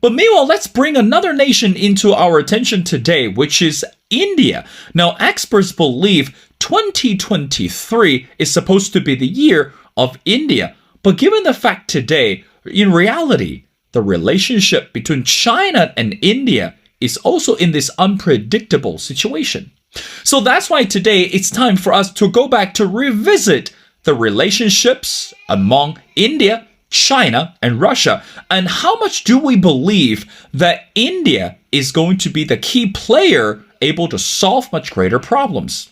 But meanwhile, let's bring another nation into our attention today, which is India. Now, experts believe 2023 is supposed to be the year of India. But given the fact today, in reality, the relationship between China and India is also in this unpredictable situation. So that's why today it's time for us to go back to revisit the relationships among India, China, and Russia, and how much do we believe that India is going to be the key player able to solve much greater problems.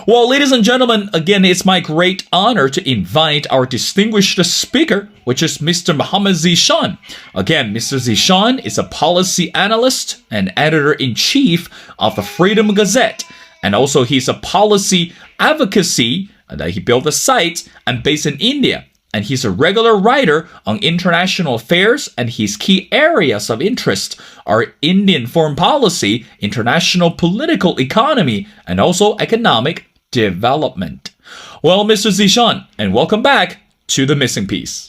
Well, ladies and gentlemen, again, it's my great honor to invite our distinguished speaker, which is Mr. Mohamed Zeeshan. Again, Mr. Zeeshan is a policy analyst and editor-in-chief of the Freedom Gazette. And also, he's a policy advocacy that he built a site and based in India. And he's a regular writer on international affairs, and his key areas of interest are Indian foreign policy, international political economy, and also economic development. Well, Mr. Zeeshan, and welcome back to The Missing Piece.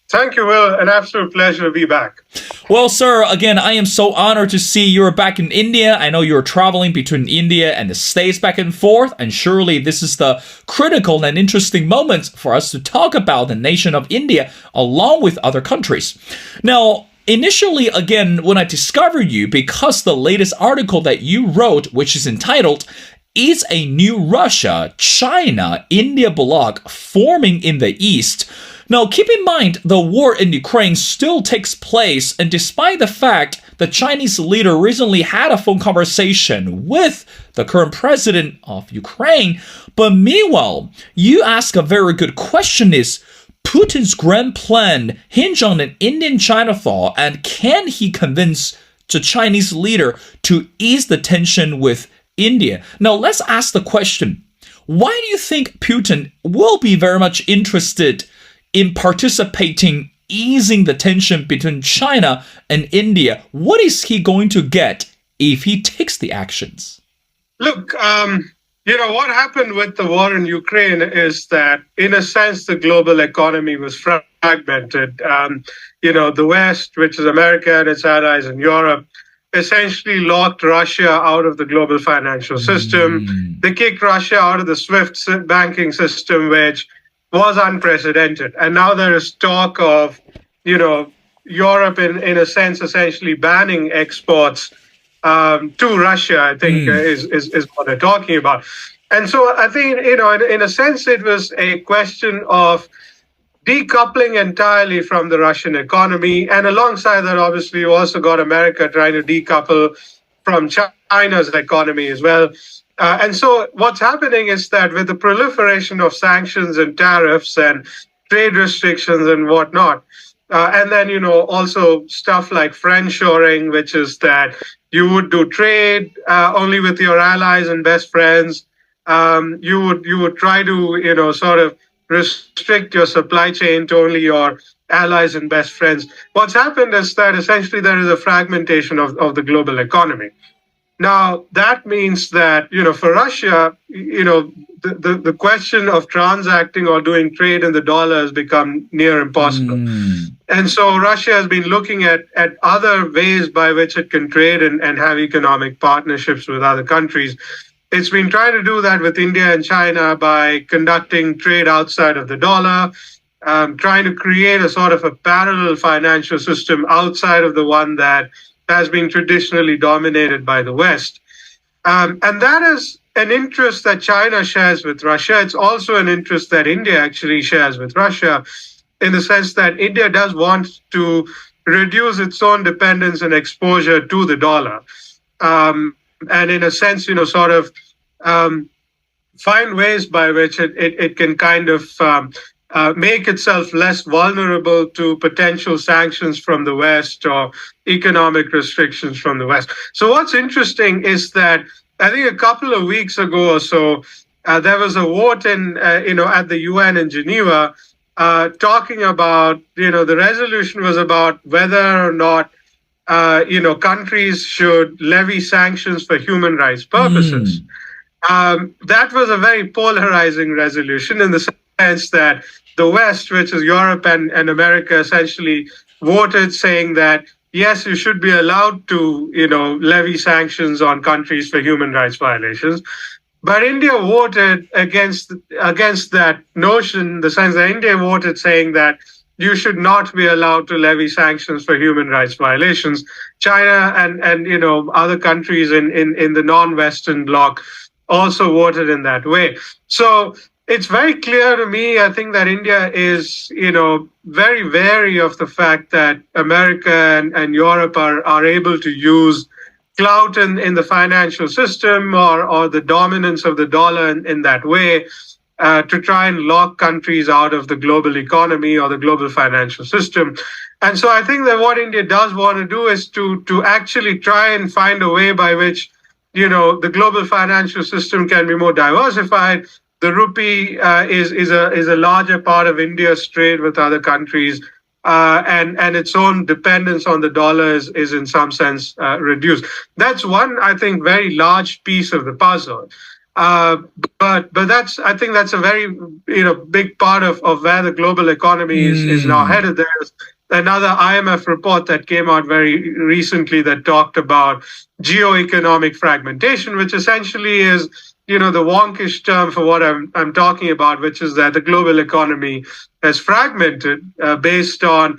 Thank you, Will. An absolute pleasure to be back. Well, sir, again, I am so honored to see you're back in India. I know you're traveling between India and the States back and forth, and surely this is the critical and interesting moment for us to talk about the nation of India along with other countries. Now, initially, again, when I discovered you, because the latest article that you wrote, which is entitled, "Is a New Russia, China, India Bloc Forming in the East?" Now, keep in mind, the war in Ukraine still takes place, and despite the fact the Chinese leader recently had a phone conversation with the current president of Ukraine, but meanwhile, you ask a very good question is, Putin's grand plan hinge on an Indian-China thaw, and can he convince the Chinese leader to ease the tension with India? Now, let's ask the question, why do you think Putin will be very much interested in participating, easing the tension between China and India? What is he going to get if he takes the actions? Look, what happened with the war in Ukraine is that, in a sense, the global economy was fragmented. The West, which is America and its allies in Europe, essentially locked Russia out of the global financial system. They kicked Russia out of the SWIFT banking system, which was unprecedented. And now there is talk of, Europe in a sense essentially banning exports to Russia, I think is what they're talking about. And so I think, in a sense, it was a question of decoupling entirely from the Russian economy. And alongside that, obviously, you also got America trying to decouple from China's economy as well. And so what's happening is that with the proliferation of sanctions and tariffs and trade restrictions and whatnot, and then, also stuff like friendshoring, which is that you would do trade only with your allies and best friends. You would try to, sort of restrict your supply chain to only your allies and best friends. What's happened is that essentially there is a fragmentation of the global economy. Now, that means that, for Russia, the question of transacting or doing trade in the dollar has become near impossible. And so Russia has been looking at other ways by which it can trade and have economic partnerships with other countries. It's been trying to do that with India and China by conducting trade outside of the dollar, trying to create a sort of a parallel financial system outside of the one that has been traditionally dominated by the West. And that is an interest that China shares with Russia. It's also an interest that India actually shares with Russia, in the sense that India does want to reduce its own dependence and exposure to the dollar. And in a sense, sort of find ways by which it can kind of make itself less vulnerable to potential sanctions from the West or economic restrictions from the West. So what's interesting is that I think a couple of weeks ago or so, there was a vote at the UN in Geneva talking about, the resolution was about whether or not, countries should levy sanctions for human rights purposes. That was a very polarizing resolution in the sense that the West, which is Europe and America, essentially voted saying that yes, you should be allowed to, levy sanctions on countries for human rights violations. But India voted against that notion, in the sense that India voted saying that you should not be allowed to levy sanctions for human rights violations. China and other countries in the non-Western bloc also voted in that way. So it's very clear to me, I think, that India is, very wary of the fact that America and Europe are able to use clout in the financial system or the dominance of the dollar in that way to try and lock countries out of the global economy or the global financial system. And so I think that what India does want to do is to actually try and find a way by which, the global financial system can be more diversified. The rupee is a larger part of India's trade with other countries. And its own dependence on the dollar is in some sense reduced. That's one, I think, very large piece of the puzzle. But I think that's a very big part of where the global economy is now headed. There's another IMF report that came out very recently that talked about geoeconomic fragmentation, which essentially is the wonkish term for what I'm talking about, which is that the global economy has fragmented based on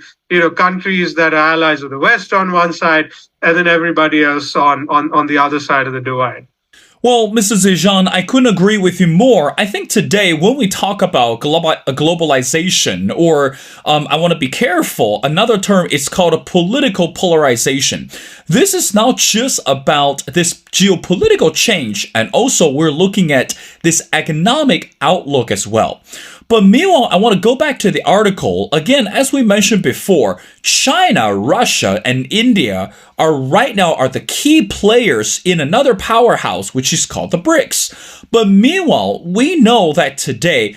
countries that are allies of the West on one side, and then everybody else on the other side of the divide. Well, Mr. Zeeshan, I couldn't agree with you more. I think today, when we talk about globalization, or I want to be careful, another term is called a political polarization. This is not just about this geopolitical change, and also we're looking at this economic outlook as well. But meanwhile, I want to go back to the article. Again, as we mentioned before, China, Russia, and India are the key players in another powerhouse, which is called the BRICS. But meanwhile, we know that today,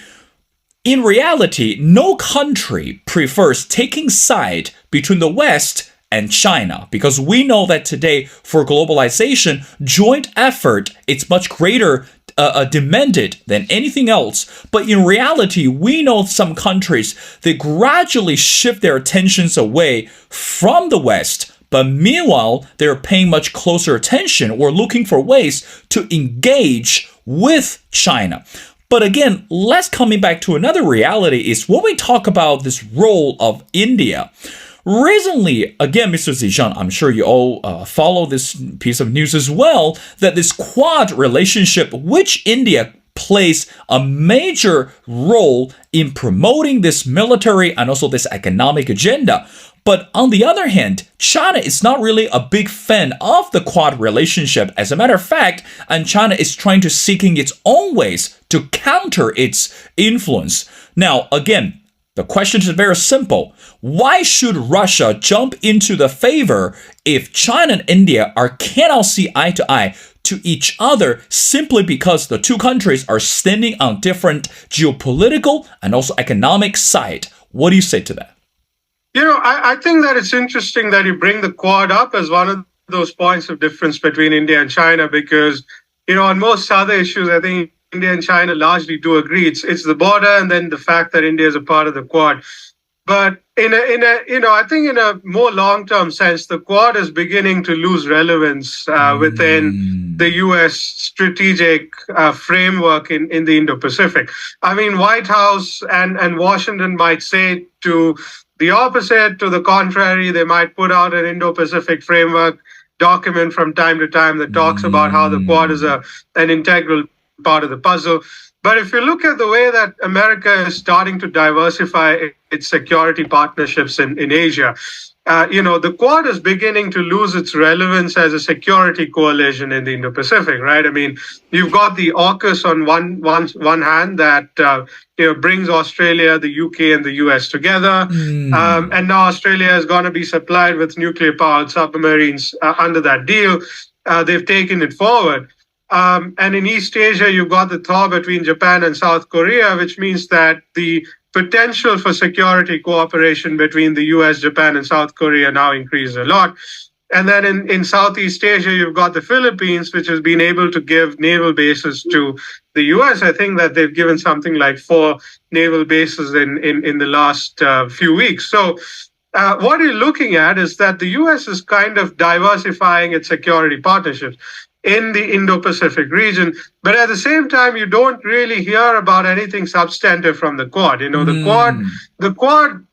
in reality, no country prefers taking side between the West and China, because we know that today, for globalization, joint effort is much greater demanded than anything else. But in reality, we know some countries, they gradually shift their attentions away from the West. But meanwhile, they're paying much closer attention or looking for ways to engage with China. But again, let's coming back to another reality is when we talk about this role of India. Recently, again, Mr. Zeeshan, I'm sure you all follow this piece of news as well, that this Quad relationship, which India plays a major role in promoting this military and also this economic agenda. But on the other hand, China is not really a big fan of the Quad relationship. As a matter of fact, and China is trying to seeking its own ways to counter its influence. Now, again, the question is very simple. Why should Russia jump into the favor if China and India cannot see eye to eye to each other simply because the two countries are standing on different geopolitical and also economic side? What do you say to that? I think that it's interesting that you bring the Quad up as one of those points of difference between India and China, because, on most other issues, I think India and China largely do agree. It's the border and then the fact that India is a part of the Quad. But I think in a more long-term sense, the Quad is beginning to lose relevance within the U.S. strategic framework in the Indo-Pacific. I mean, White House and Washington might say to the opposite, to the contrary. They might put out an Indo-Pacific framework document from time to time that talks about how the Quad is an integral part of the puzzle. But if you look at the way that America is starting to diversify its security partnerships in Asia, the Quad is beginning to lose its relevance as a security coalition in the Indo-Pacific, right? I mean, you've got the AUKUS on one hand that brings Australia, the UK, and the US together, and now Australia is going to be supplied with nuclear-powered submarines under that deal. They've taken it forward. And in East Asia, you've got the thaw between Japan and South Korea, which means that the potential for security cooperation between the US, Japan, and South Korea now increases a lot. And then in Southeast Asia, you've got the Philippines, which has been able to give naval bases to the US. I think that they've given something like 4 naval bases in the last few weeks. So what you're looking at is that the US is kind of diversifying its security partnerships in the Indo-Pacific region, but at the same time, you don't really hear about anything substantive from the Quad. The Quad,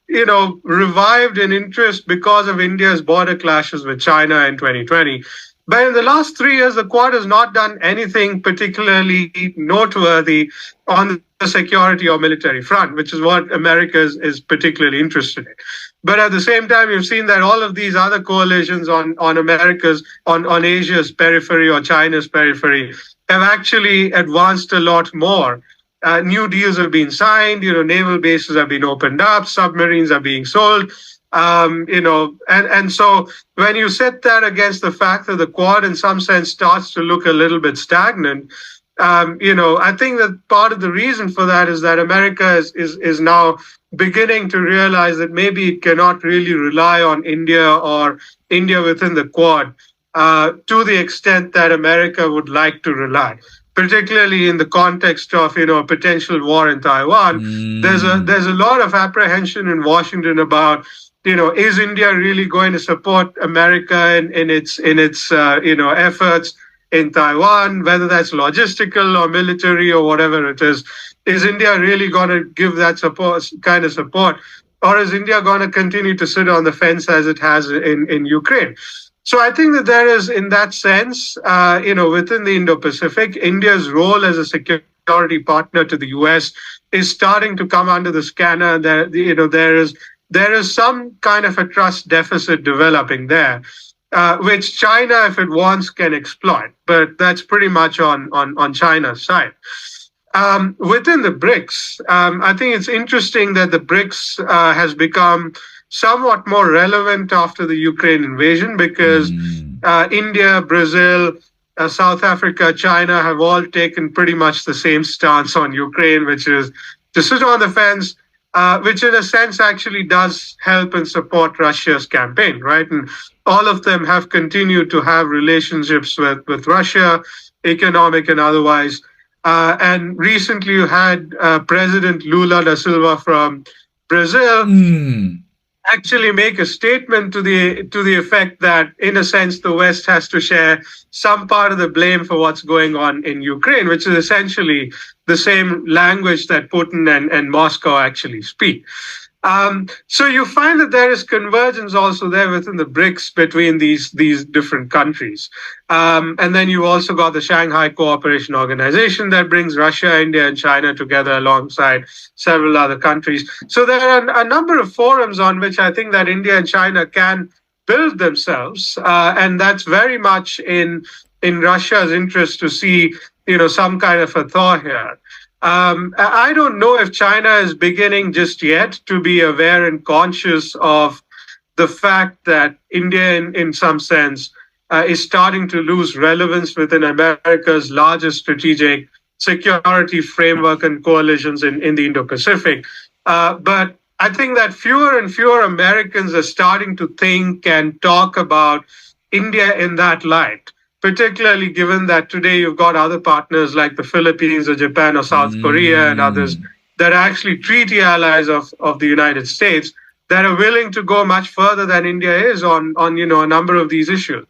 revived in interest because of India's border clashes with China in 2020. But in the last 3 years, the Quad has not done anything particularly noteworthy on the security or military front, which is what America is particularly interested in. But at the same time, you've seen that all of these other coalitions on Asia's periphery or China's periphery have actually advanced a lot more. New deals have been signed, naval bases have been opened up, submarines are being sold. And so when you set that against the fact that the Quad in some sense starts to look a little bit stagnant, I think that part of the reason for that is that America is now beginning to realize that maybe it cannot really rely on India or India within the Quad to the extent that America would like to rely. Particularly in the context of a potential war in Taiwan, there's a lot of apprehension in Washington about is India really going to support America in its efforts in Taiwan, whether that's logistical or military or whatever it is. Is India really going to give that kind of support, or is India going to continue to sit on the fence as it has in Ukraine? So I think that there is, in that sense, within the Indo-Pacific, India's role as a security partner to the U.S. is starting to come under the scanner. There is some kind of a trust deficit developing there, which China, if it wants, can exploit. But that's pretty much on China's side. Within the BRICS, I think it's interesting that the BRICS has become somewhat more relevant after the Ukraine invasion because India, Brazil, South Africa, China have all taken pretty much the same stance on Ukraine, which is to sit on the fence, which in a sense actually does help and support Russia's campaign, right? And all of them have continued to have relationships with Russia, economic and otherwise. And recently you had President Lula da Silva from Brazil actually make a statement to the effect that, in a sense, the West has to share some part of the blame for what's going on in Ukraine, which is essentially the same language that Putin and Moscow actually speak. So you find that there is convergence also there within the BRICS between these different countries. And then you also got the Shanghai Cooperation Organization that brings Russia, India, and China together alongside several other countries. So there are a number of forums on which I think that India and China can build themselves. And that's very much in Russia's interest to see, some kind of a thaw here. I don't know if China is beginning just yet to be aware and conscious of the fact that India, in some sense, is starting to lose relevance within America's largest strategic security framework and coalitions in the Indo-Pacific. But I think that fewer and fewer Americans are starting to think and talk about India in that light, particularly given that today you've got other partners like the Philippines or Japan or South Korea and others that are actually treaty allies of the United States that are willing to go much further than India is on a number of these issues.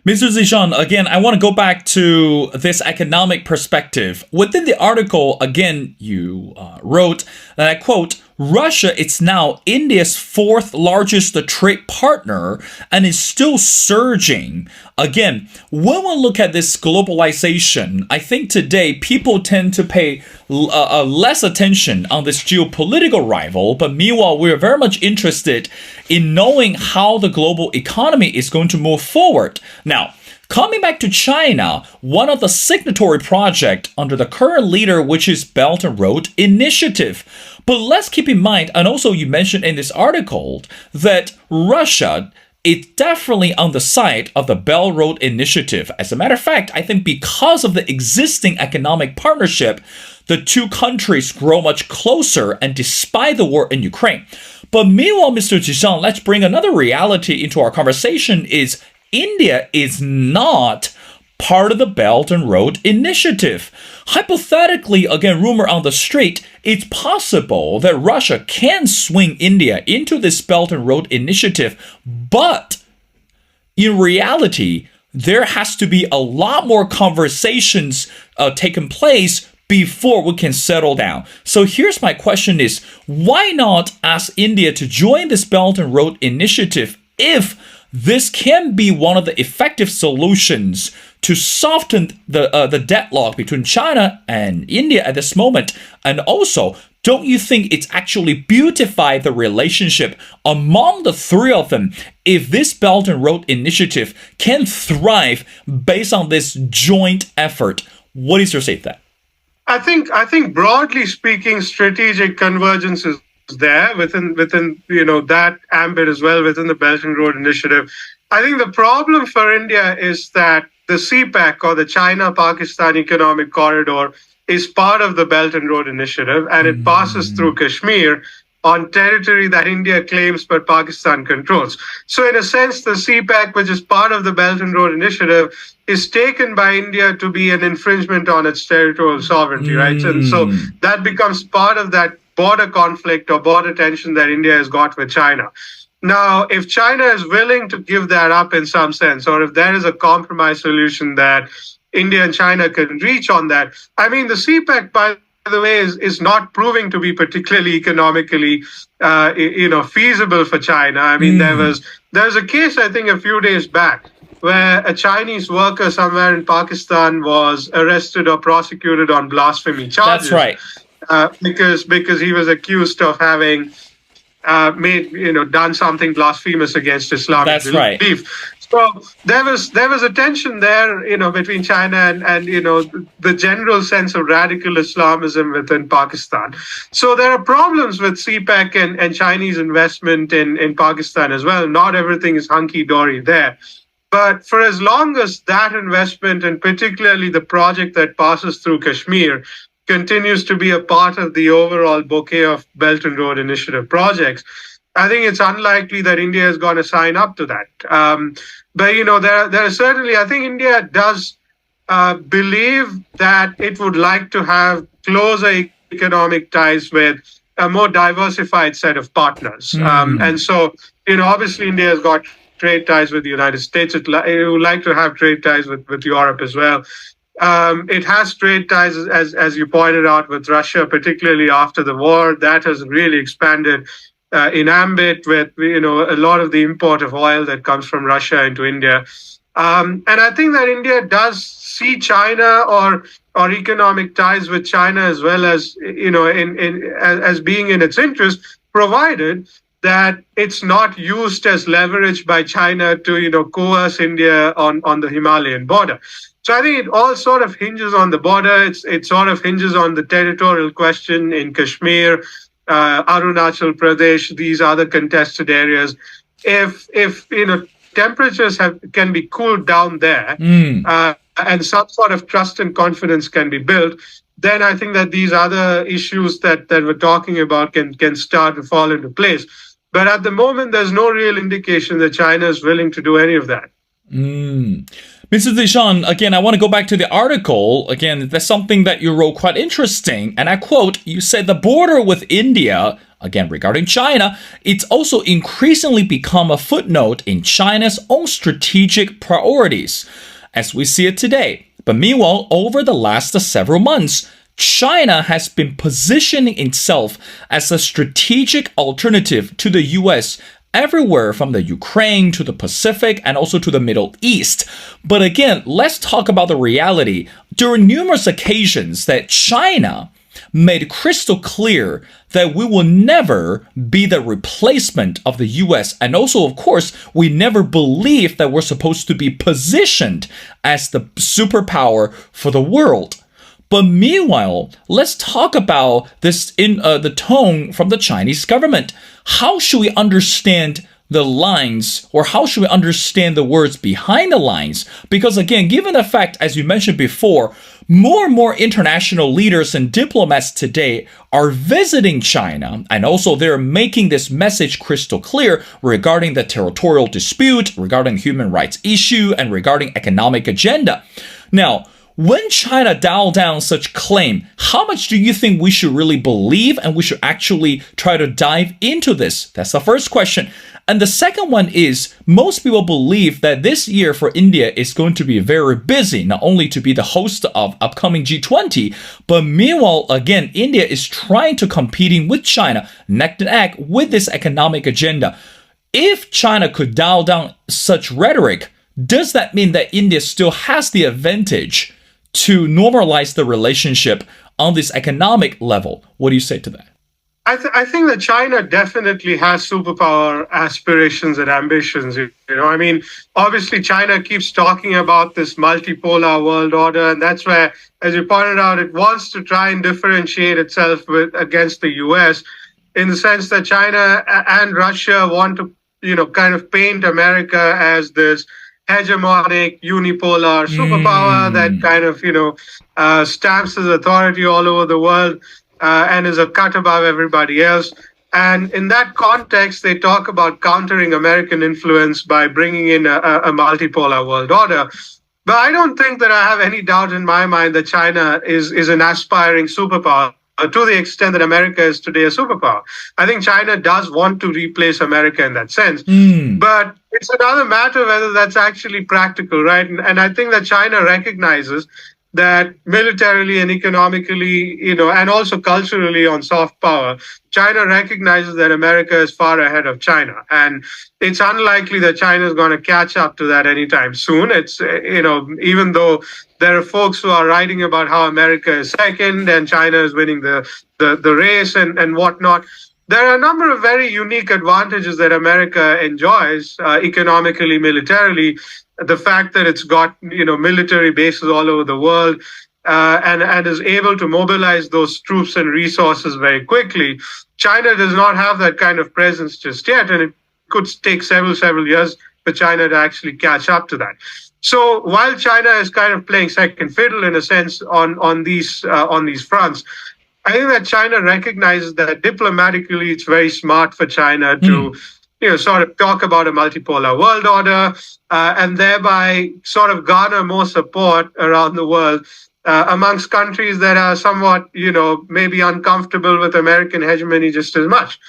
Mr. Zeeshan, again, I want to go back to this economic perspective. Within the article, again, you wrote, and I quote, Russia is now India's fourth largest trade partner and is still surging. Again, when we look at this globalization, I think today people tend to pay less attention on this geopolitical rival, but meanwhile, we're very much interested in knowing how the global economy is going to move forward. Now, coming back to China, one of the signatory projects under the current leader, which is Belt and Road Initiative. But let's keep in mind, and also you mentioned in this article, that Russia is definitely on the side of the Belt and Road Initiative. As a matter of fact, I think because of the existing economic partnership, the two countries grow much closer, and despite the war in Ukraine. But meanwhile, Mr. Zeeshan, let's bring another reality into our conversation is India is not part of the Belt and Road Initiative. Hypothetically, again, rumor on the street, it's possible that Russia can swing India into this Belt and Road Initiative, but in reality, there has to be a lot more conversations taking place before we can settle down. So here's my question is, why not ask India to join this Belt and Road Initiative if this can be one of the effective solutions to soften the deadlock between China and India at this moment? And also, don't you think it's actually beautified the relationship among the three of them if this Belt and Road Initiative can thrive based on this joint effort? What is your say to that? I think broadly speaking, strategic convergence is there within that ambit as well, within the Belt and Road Initiative. I think the problem for India is that the CPEC, or the China-Pakistan Economic Corridor, is part of the Belt and Road Initiative, and it passes through Kashmir on territory that India claims but Pakistan controls. So in a sense, the CPEC, which is part of the Belt and Road Initiative, is taken by India to be an infringement on its territorial sovereignty, right? And so that becomes part of that border conflict or border tension that India has got with China. Now, if China is willing to give that up in some sense, or if there is a compromise solution that India and China can reach on that, I mean, the CPEC, by the way, is not proving to be particularly economically, feasible for China. I mean, there was a case, I think, a few days back where a Chinese worker somewhere in Pakistan was arrested or prosecuted on blasphemy charges. That's right. Because he was accused of having done something blasphemous against Islamic That's belief. Right. So there was a tension there, between China and the general sense of radical Islamism within Pakistan. So there are problems with CPEC and Chinese investment in Pakistan as well. Not everything is hunky-dory there. But for as long as that investment, and particularly the project that passes through Kashmir, continues to be a part of the overall bouquet of Belt and Road Initiative projects, I think it's unlikely that India is going to sign up to that. But there are certainly, I think India does believe that it would like to have closer economic ties with a more diversified set of partners. And so, obviously India has got trade ties with the United States. It would like to have trade ties with Europe as well. It has trade ties, as you pointed out, with Russia, particularly after the war. That has really expanded in ambit with a lot of the import of oil that comes from Russia into India. And I think that India does see China or economic ties with China as well as as being in its interest, provided that it's not used as leverage by China to coerce India on the Himalayan border. So I think it all sort of hinges on the border. It sort of hinges on the territorial question in Kashmir, Arunachal Pradesh, these other contested areas. If temperatures can be cooled down there, and some sort of trust and confidence can be built, then I think that these other issues that we're talking about can start to fall into place. But at the moment, there's no real indication that China is willing to do any of that. Mr. Zeeshan, again, I want to go back to the article. Again, that's something that you wrote quite interesting. And I quote, you said the border with India, again, regarding China, it's also increasingly become a footnote in China's own strategic priorities, as we see it today. But meanwhile, over the last several months, China has been positioning itself as a strategic alternative to the US everywhere from the Ukraine to the Pacific and also to the Middle East. But again, let's talk about the reality. During numerous occasions that China made crystal clear that we will never be the replacement of the US. And also, of course, we never believed that we're supposed to be positioned as the superpower for the world. But meanwhile, let's talk about this in the tone from the Chinese government. How should we understand the lines, or how should we understand the words behind the lines? Because again, given the fact, as you mentioned before, more and more international leaders and diplomats today are visiting China, and also they're making this message crystal clear regarding the territorial dispute, regarding human rights issue, and regarding economic agenda. Now, When China dialed down such claim, how much do you think we should really believe and we should actually try to dive into this? That's the first question. And the second one is, most people believe that this year for India is going to be very busy, not only to be the host of upcoming G20, but meanwhile, again, India is trying to competing with China neck to neck with this economic agenda. If China could dial down such rhetoric, does that mean that India still has the advantage to normalize the relationship on this economic level? What do you say to that? I think that China definitely has superpower aspirations and ambitions. I mean, obviously, China keeps talking about this multipolar world order, and that's where, as you pointed out, it wants to try and differentiate itself against the U.S. in the sense that China and Russia want to, kind of paint America as this hegemonic unipolar superpower that kind of, stamps its authority all over the world. And is a cut above everybody else. And in that context, they talk about countering American influence by bringing in a multipolar world order. But I don't think that I have any doubt in my mind that China is an aspiring superpower to the extent that America is today a superpower. I think China does want to replace America in that sense. But it's another matter whether that's actually practical, right? And I think that China recognizes that militarily and economically, and also culturally on soft power, China recognizes that America is far ahead of China. And it's unlikely that China is going to catch up to that anytime soon. It's, even though there are folks who are writing about how America is second and China is winning the race and whatnot, there are a number of very unique advantages that America enjoys economically, militarily. The fact that it's got military bases all over the world and is able to mobilize those troops and resources very quickly. China does not have that kind of presence just yet, and it could take several years for China to actually catch up to that. So while China is kind of playing second fiddle in a sense on these fronts, I think that China recognizes that diplomatically it's very smart for China to sort of talk about a multipolar world order and thereby sort of garner more support around the world amongst countries that are somewhat, maybe uncomfortable with American hegemony just as much.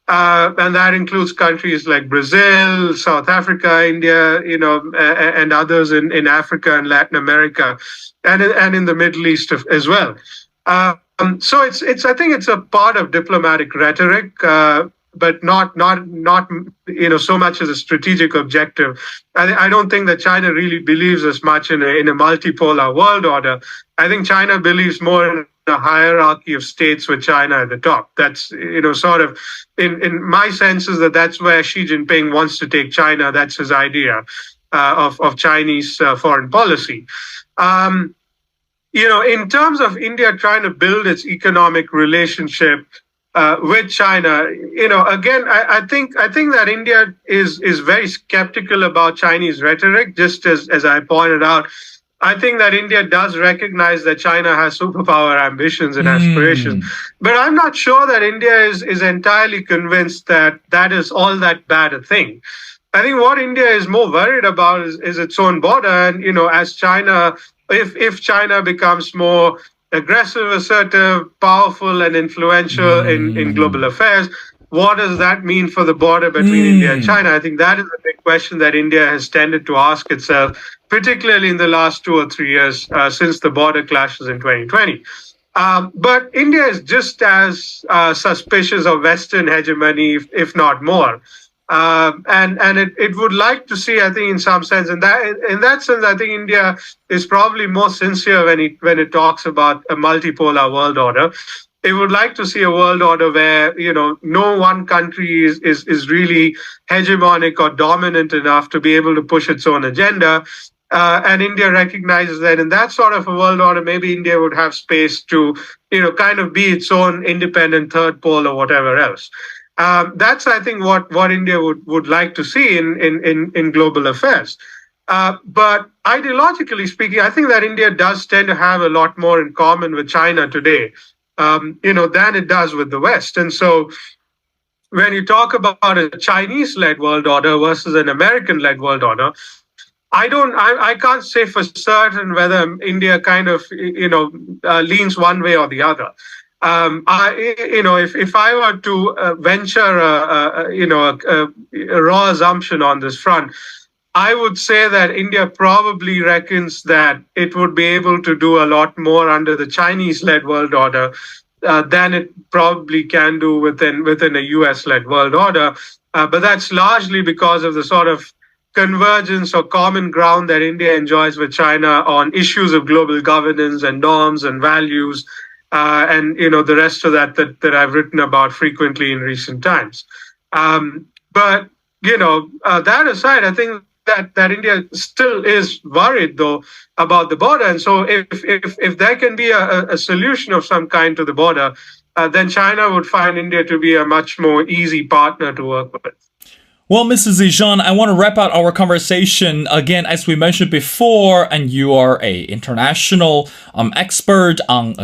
And that includes countries like Brazil, South Africa, India, and others in Africa and Latin America and in the Middle East as well. So I think it's a part of diplomatic rhetoric, but not so much as a strategic objective. I don't think that China really believes as much in a multipolar world order. I think China believes more in a hierarchy of states with China at the top. That's sort of in my sense is that's where Xi Jinping wants to take China. That's his idea of Chinese foreign policy. In terms of India trying to build its economic relationship with China, again, I think that India is very skeptical about Chinese rhetoric. Just as I pointed out, I think that India does recognize that China has superpower ambitions and aspirations, but I'm not sure that India is entirely convinced that that is all that bad a thing. I think what India is more worried about is its own border, and as China, if China becomes more aggressive, assertive, powerful, and influential in global affairs, what does that mean for the border between India and China? I think that is a big question that India has tended to ask itself, particularly in the last 2 or 3 years since the border clashes in 2020. But India is just as suspicious of Western hegemony, if not more. And it would like to see, I think, in some sense, in that sense, I think India is probably more sincere when it talks about a multipolar world order. It would like to see a world order where no one country is really hegemonic or dominant enough to be able to push its own agenda. And India recognizes that in that sort of a world order, maybe India would have space to kind of be its own independent third pole or whatever else. That's, I think, what India would like to see in global affairs. But ideologically speaking, I think that India does tend to have a lot more in common with China today, than it does with the West. And so when you talk about a Chinese-led world order versus an American-led world order, I can't say for certain whether India kind of, leans one way or the other. If I were to venture a raw assumption on this front, I would say that India probably reckons that it would be able to do a lot more under the Chinese-led world order than it probably can do within a US-led world order. But that's largely because of the sort of convergence or common ground that India enjoys with China on issues of global governance and norms and values, and the rest of that I've written about frequently in recent times. But that aside, I think that India still is worried though about the border, and so if there can be a solution of some kind to the border, then China would find India to be a much more easy partner to work with. Well, Mr. Zeeshan, I want to wrap up our conversation again, as we mentioned before, and you are a international expert on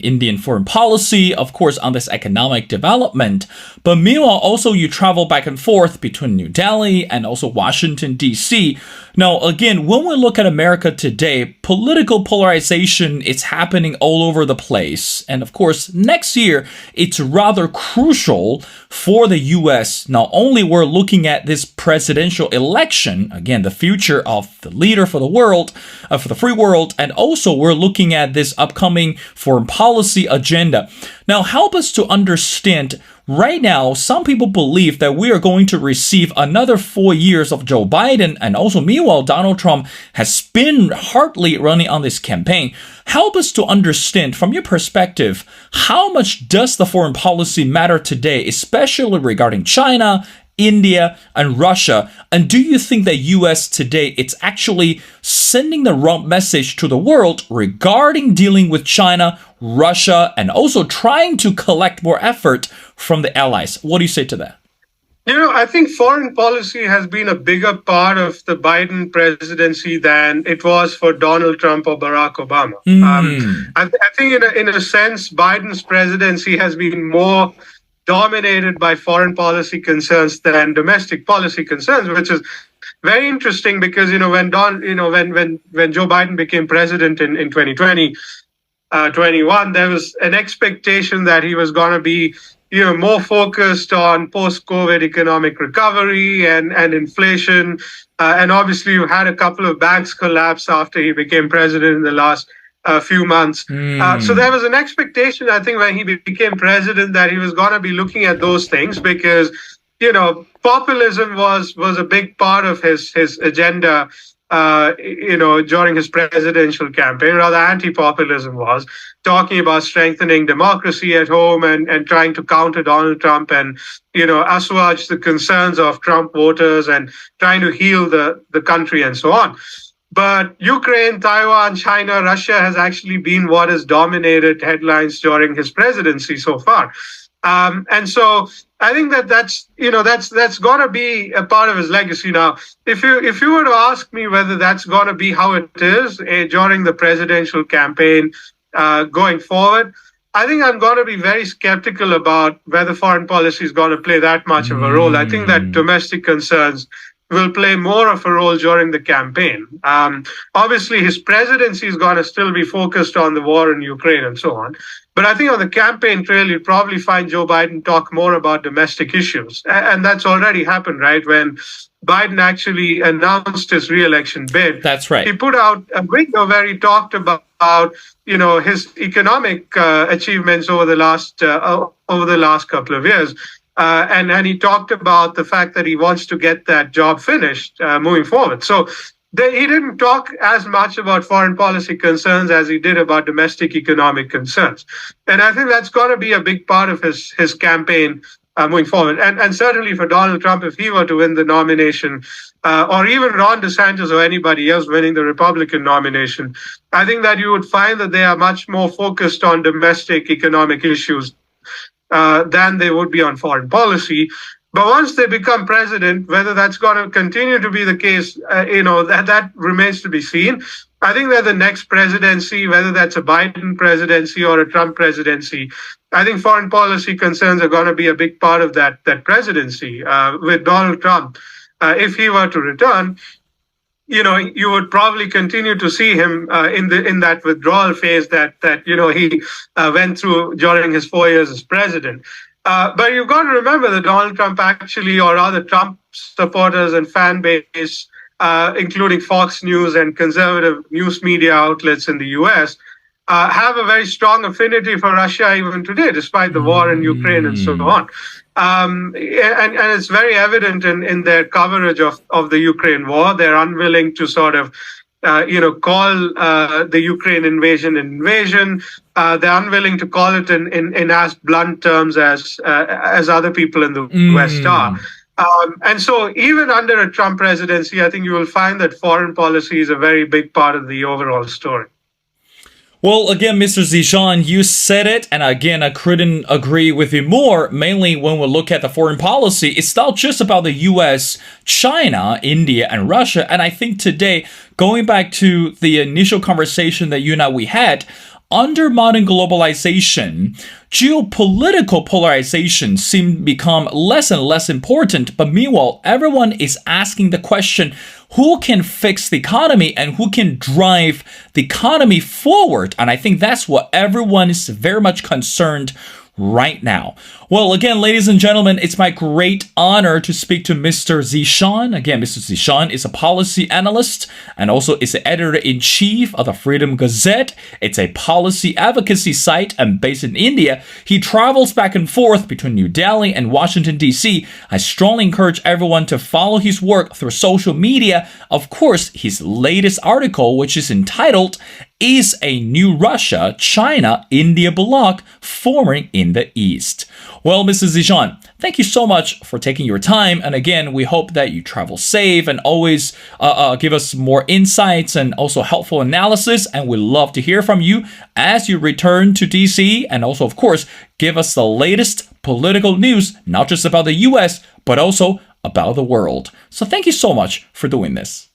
Indian foreign policy, of course, on this economic development. But meanwhile, also you travel back and forth between New Delhi and also Washington, D.C. Now, again, when we look at America today, political polarization is happening all over the place. And of course, next year, it's rather crucial for the U.S. Not only we're looking at this presidential election, again, the future of the leader for the world, for the free world, and also we're looking at this upcoming foreign policy agenda. Now, help us to understand. Right now, some people believe that we are going to receive another 4 years of Joe Biden, and also meanwhile, Donald Trump has been hardly running on this campaign. Help us to understand, from your perspective, how much does the foreign policy matter today, especially regarding China, India, and Russia? And do you think that U.S. today, it's actually sending the wrong message to the world regarding dealing with China, Russia, and also trying to collect more effort from the allies? What do you say to that? I think foreign policy has been a bigger part of the Biden presidency than it was for Donald Trump or Barack Obama. I think in a sense, Biden's presidency has been more dominated by foreign policy concerns than domestic policy concerns, which is very interesting because when Joe Biden became president in 2020, 21, there was an expectation that he was going to be more focused on post-COVID economic recovery and inflation, and obviously you had a couple of banks collapse after he became president in the last few months. So there was an expectation, I think, when he became president that he was going to be looking at those things because, populism was a big part of his agenda, during his presidential campaign. Rather, anti-populism was talking about strengthening democracy at home and trying to counter Donald Trump and, assuage the concerns of Trump voters and trying to heal the country and so on. But Ukraine, Taiwan, China, Russia has actually been what has dominated headlines during his presidency so far. And so I think that's going to be a part of his legacy. Now, if you were to ask me whether that's going to be how it is during the presidential campaign going forward, I think I'm going to be very skeptical about whether foreign policy is going to play that much of a role. I think that domestic concerns will play more of a role during the campaign. Obviously, his presidency is going to still be focused on the war in Ukraine and so on. But I think on the campaign trail, you'll probably find Joe Biden talk more about domestic issues. And that's already happened, right? When Biden actually announced his re-election bid. That's right. He put out a video where he talked about his economic achievements over the last couple of years. And he talked about the fact that he wants to get that job finished moving forward. So he didn't talk as much about foreign policy concerns as he did about domestic economic concerns. And I think that's going to be a big part of his campaign moving forward. And certainly for Donald Trump, if he were to win the nomination, or even Ron DeSantis or anybody else winning the Republican nomination, I think that you would find that they are much more focused on domestic economic issues than they would be on foreign policy. But once they become president, whether that's going to continue to be the case, that remains to be seen. I think that the next presidency, whether that's a Biden presidency or a Trump presidency, I think foreign policy concerns are going to be a big part of that presidency with Donald Trump. If he were to return, you would probably continue to see him in that withdrawal phase that he went through during his 4 years as president. But you've got to remember that Donald Trump actually, or rather Trump supporters and fan base, including Fox News and conservative news media outlets in the US, have a very strong affinity for Russia even today, despite the war in Ukraine and so on. And it's very evident in their coverage of the Ukraine war. They're unwilling to sort of call the Ukraine invasion an invasion. They're unwilling to call it in as blunt terms as other people in the West are. And so even under a Trump presidency, I think you will find that foreign policy is a very big part of the overall story. Well, again, Mr. Zeeshan, you said it, and again, I couldn't agree with you more. Mainly when we look at the foreign policy, it's not just about the US, China, India, and Russia. And I think today, going back to the initial conversation that you and we had, under modern globalization, geopolitical polarization seems to become less and less important. But meanwhile, everyone is asking the question, who can fix the economy and who can drive the economy forward? And I think that's what everyone is very much concerned right now. Well, again, ladies and gentlemen, it's my great honor to speak to Mr. Zeeshan. Again, Mr. Zeeshan is a policy analyst and also is the editor-in-chief of the Freedom Gazette. It's a policy advocacy site and based in India. He travels back and forth between New Delhi and Washington, D.C. I strongly encourage everyone to follow his work through social media. Of course, his latest article, which is entitled, "Is a New Russia, China, India bloc forming in the East?" Well, Mr. Zeeshan, thank you so much for taking your time. And again, we hope that you travel safe and always give us more insights and also helpful analysis. And we love to hear from you as you return to DC. And also, of course, give us the latest political news, not just about the US, but also about the world. So thank you so much for doing this.